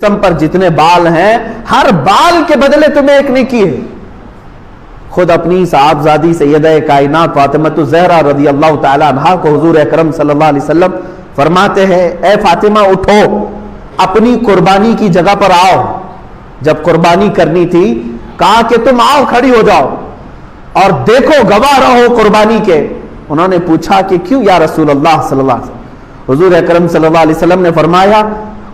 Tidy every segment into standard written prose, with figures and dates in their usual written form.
جسم پر جتنے بال ہیں ہر بال کے بدلے تمہیں ایک نیکی ہے. خود اپنی صاحبزادی سیدہ کائنات فاطمہ الزہرا رضی اللہ تعالی عنہا کو حضور اکرم صلی اللہ علیہ وسلم فرماتے ہیں اے فاطمہ اٹھو اپنی قربانی کی جگہ پر آؤ. جب قربانی کرنی تھی کہا کہ تم آؤ کھڑی ہو جاؤ اور دیکھو گواہ رہو قربانی کے. انہوں نے پوچھا کہ کیوں یا رسول اللہ صلی اللہ علیہ وسلم؟ حضور اکرم صلی اللہ علیہ وسلم نے فرمایا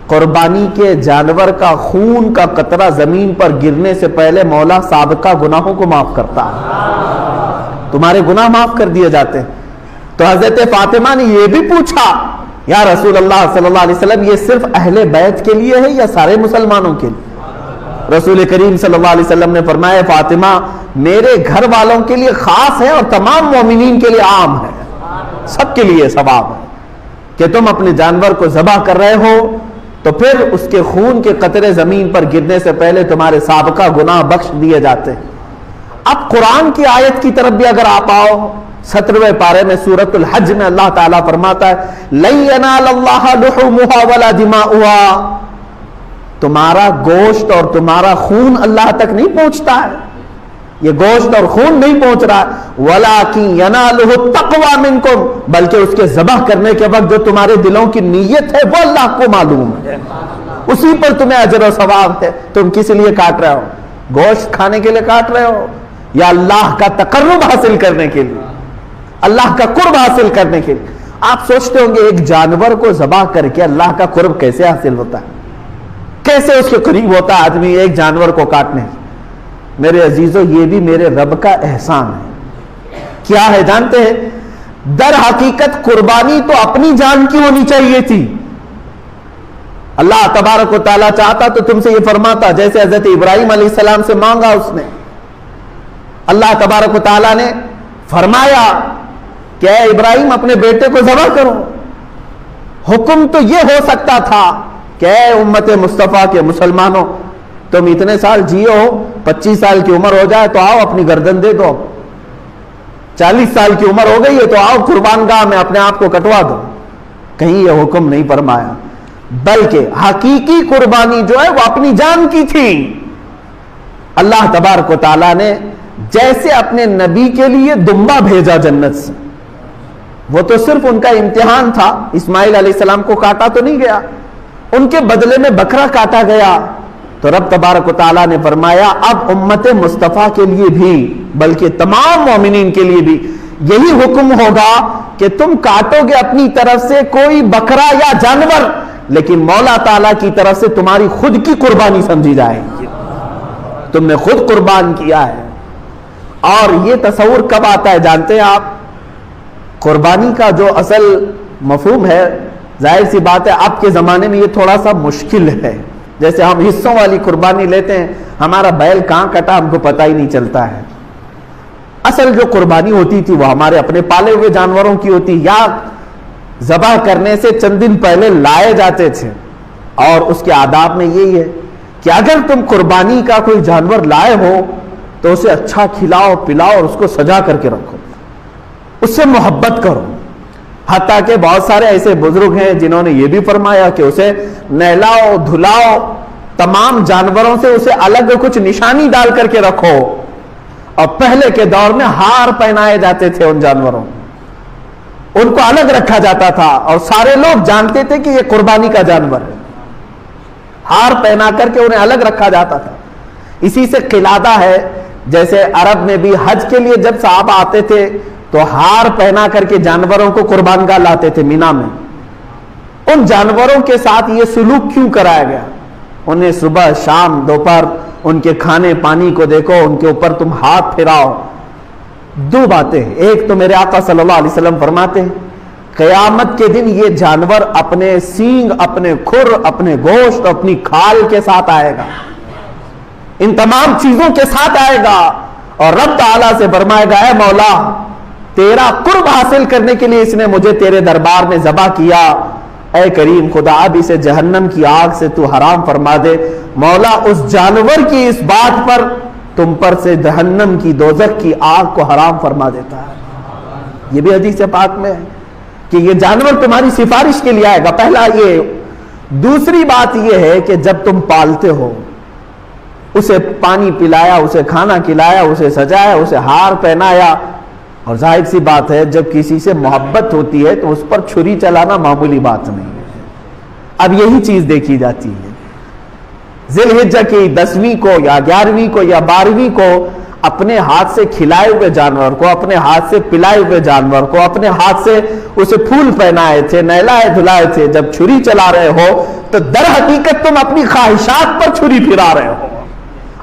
قربانی کے جانور کا خون کا قطرہ زمین پر گرنے سے پہلے مولا سابقہ گناہوں کو معاف کرتا ہے. تمہارے گناہ معاف کر دیے جاتے ہیں. تو حضرت فاطمہ نے یہ بھی پوچھا یا رسول اللہ صلی اللہ علیہ وسلم یہ صرف اہل بیت کے لیے ہے یا سارے مسلمانوں کے لیے؟ رسول کریم صلی اللہ علیہ وسلم نے فرمایا فاطمہ میرے گھر والوں کے لیے خاص ہے اور تمام مومنین کے لیے عام ہے. سب کے لیے ثواب ہے کہ تم اپنے جانور کو ذبح کر رہے ہو تو پھر اس کے خون کے قطرے زمین پر گرنے سے پہلے تمہارے سابقہ گناہ بخش دیے جاتے ہیں. اب قرآن کی آیت کی طرف بھی اگر آپ آؤ 17ویں پارے میں سورۃ الحج میں اللہ تعالیٰ فرماتا ہے لَن يَنَالَ اللَّهَ لُحُومُهَا وَلَا دِمَاؤُهَا تمہارا گوشت اور تمہارا خون اللہ تک نہیں پہنچتا ہے. یہ گوشت اور خون نہیں پہنچ رہا ہے وَلَٰكِن يَنَالُهُ التَّقْوَىٰ مِنكُمْ بلکہ اس کے ذبح کرنے کے وقت جو تمہارے دلوں کی نیت ہے وہ اللہ کو معلوم ہے. اسی پر تمہیں اجر و ثواب ہے. تم کس لیے کاٹ رہے ہو؟ گوشت کھانے کے لیے کاٹ رہے ہو یا اللہ کا تقرب حاصل کرنے کے لیے، اللہ کا قرب حاصل کرنے کے لیے؟ آپ سوچتے ہوں گے ایک جانور کو ذبح کر کے اللہ کا قرب کیسے حاصل ہوتا ہے، کیسے اس کے قریب ہوتا ہے آدمی ایک جانور کو کاٹنے؟ میرے عزیزو یہ بھی میرے رب کا احسان ہے. کیا ہے جانتے ہیں؟ در حقیقت قربانی تو اپنی جان کی ہونی چاہیے تھی. اللہ تبارک و تعالیٰ چاہتا تو تم سے یہ فرماتا جیسے حضرت ابراہیم علیہ السلام سے مانگا اس نے. اللہ تبارک و تعالیٰ نے فرمایا کہ اے ابراہیم اپنے بیٹے کو ذبح کرو. حکم تو یہ ہو سکتا تھا کہ اے امت مصطفیٰ کے مسلمانوں تم اتنے سال جیو 25 سال کی عمر ہو جائے تو آؤ اپنی گردن دے دو. 40 سال کی عمر ہو گئی ہے تو آؤ قربان گاہ میں اپنے آپ کو کٹوا دو. کہیں یہ حکم نہیں فرمایا بلکہ حقیقی قربانی جو ہے وہ اپنی جان کی تھی. اللہ تبارک و تعالیٰ نے جیسے اپنے نبی کے لیے دمبا بھیجا جنت سے، وہ تو صرف ان کا امتحان تھا. اسماعیل علیہ السلام کو کاٹا تو نہیں گیا، ان کے بدلے میں بکرا کاٹا گیا. تو رب تبارک و تعالیٰ نے فرمایا اب امت مصطفیٰ کے لیے بھی بلکہ تمام مومنین کے لیے بھی یہی حکم ہوگا کہ تم کاٹو گے اپنی طرف سے کوئی بکرا یا جانور لیکن مولا تعالیٰ کی طرف سے تمہاری خود کی قربانی سمجھی جائے گی. تم نے خود قربان کیا ہے. اور یہ تصور کب آتا ہے جانتے ہیں آپ؟ قربانی کا جو اصل مفہوم ہے ظاہر سی بات ہے اب کے زمانے میں یہ تھوڑا سا مشکل ہے. جیسے ہم حصوں والی قربانی لیتے ہیں، ہمارا بیل کہاں کٹا ہم کو پتہ ہی نہیں چلتا ہے. اصل جو قربانی ہوتی تھی وہ ہمارے اپنے پالے ہوئے جانوروں کی ہوتی یا ذبح کرنے سے چند دن پہلے لائے جاتے تھے. اور اس کے آداب میں یہی ہے کہ اگر تم قربانی کا کوئی جانور لائے ہو تو اسے اچھا کھلاؤ پلاؤ اور اس کو سجا کر کے رکھو، اس سے محبت کرو. حتیٰ کہ بہت سارے ایسے بزرگ ہیں جنہوں نے یہ بھی فرمایا کہ اسے نہلاؤ دھلاؤ، تمام جانوروں سے اسے الگ کچھ نشانی ڈال کر کے رکھو. اور پہلے کے دور میں ہار پہنائے جاتے تھے ان جانوروں، ان کو الگ رکھا جاتا تھا اور سارے لوگ جانتے تھے کہ یہ قربانی کا جانور ہے. ہار پہنا کر کے انہیں الگ رکھا جاتا تھا. اسی سے قلادہ ہے، جیسے عرب میں بھی حج کے لیے جب صحابہ آتے تھے تو ہار پہنا کر کے جانوروں کو قربان گاہ لاتے تھے مینا میں. ان جانوروں کے ساتھ یہ سلوک کیوں کرایا گیا؟ انہیں صبح شام دوپہر ان کے کھانے پانی کو دیکھو، ان کے اوپر تم ہاتھ پھیراؤ. دو باتیں، ایک تو میرے آقا صلی اللہ علیہ وسلم فرماتے ہیں قیامت کے دن یہ جانور اپنے سینگ اپنے کھر اپنے گوشت اپنی کھال کے ساتھ آئے گا، ان تمام چیزوں کے ساتھ آئے گا اور رب تعالیٰ سے فرمائے گا اے مولا تیرا قرب حاصل کرنے کے لیے اس نے مجھے تیرے دربار میں ذبح کیا، اے کریم خدا اب اسے جہنم کی آگ سے تو حرام فرما دے. مولا اس جانور کی اس بات پر تم پر سے جہنم کی دوزخ کی آگ کو حرام فرما دیتا ہے. یہ بھی حدیث پاک میں ہے کہ یہ جانور تمہاری سفارش کے لیے آئے گا. پہلا یہ دوسری بات یہ ہے کہ جب تم پالتے ہو، اسے پانی پلایا، اسے کھانا کھلایا، اسے سجایا، اسے ہار پہنایا، اور ظاہر سی بات ہے جب کسی سے محبت ہوتی ہے تو اس پر چھری چلانا معمولی بات نہیں ہے۔ اب یہی چیز دیکھی جاتی ہے، ذی الحجہ کی 10ویں کو یا 11ویں کو یا 12ویں کو اپنے ہاتھ سے کھلائے ہوئے جانور کو، اپنے ہاتھ سے پلائے ہوئے جانور کو، اپنے ہاتھ سے اسے پھول پہنائے تھے، نہلائے دھلائے تھے، جب چھری چلا رہے ہو تو در حقیقت تم اپنی خواہشات پر چھری پھرا رہے ہو،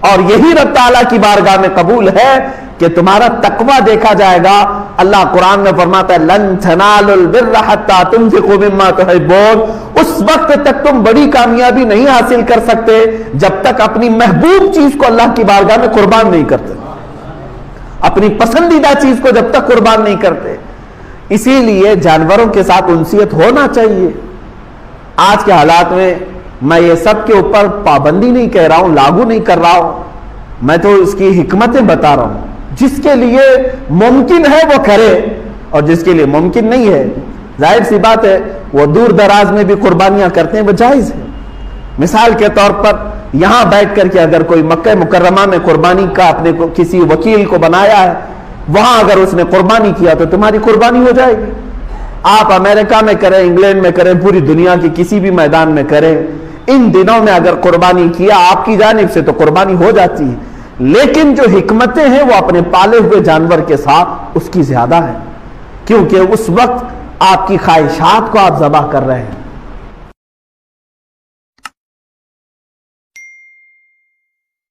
اور یہی رب تعالیٰ کی بارگاہ میں قبول ہے کہ تمہارا تقوی دیکھا جائے گا۔ اللہ قرآن میں فرماتا ہے لن تنالوا البر حتى تنفقوا مما تحبون، اس وقت تک تم بڑی کامیابی نہیں حاصل کر سکتے جب تک اپنی محبوب چیز کو اللہ کی بارگاہ میں قربان نہیں کرتے، اپنی پسندیدہ چیز کو جب تک قربان نہیں کرتے۔ اسی لیے جانوروں کے ساتھ انسیت ہونا چاہیے۔ آج کے حالات میں یہ سب کے اوپر پابندی نہیں کہہ رہا ہوں، لاگو نہیں کر رہا ہوں، میں تو اس کی حکمتیں بتا رہا ہوں۔ جس کے لیے ممکن ہے وہ کرے، اور جس کے لیے ممکن نہیں ہے ظاہر سی بات ہے وہ دور دراز میں بھی قربانیاں کرتے ہیں، وہ جائز ہے۔ مثال کے طور پر یہاں بیٹھ کر کے اگر کوئی مکہ مکرمہ میں قربانی کا اپنے کسی وکیل کو بنایا ہے، وہاں اگر اس نے قربانی کیا تو تمہاری قربانی ہو جائے گی۔ آپ امریکہ میں کریں، انگلینڈ میں کریں، پوری دنیا کی کسی بھی میدان میں کریں، ان دنوں میں اگر قربانی کیا آپ کی جانب سے تو قربانی ہو جاتی ہے، لیکن جو حکمتیں ہیں وہ اپنے پالے ہوئے جانور کے ساتھ اس کی زیادہ ہیں، کیونکہ اس وقت آپ کی خواہشات کو آپ ذبح کر رہے ہیں۔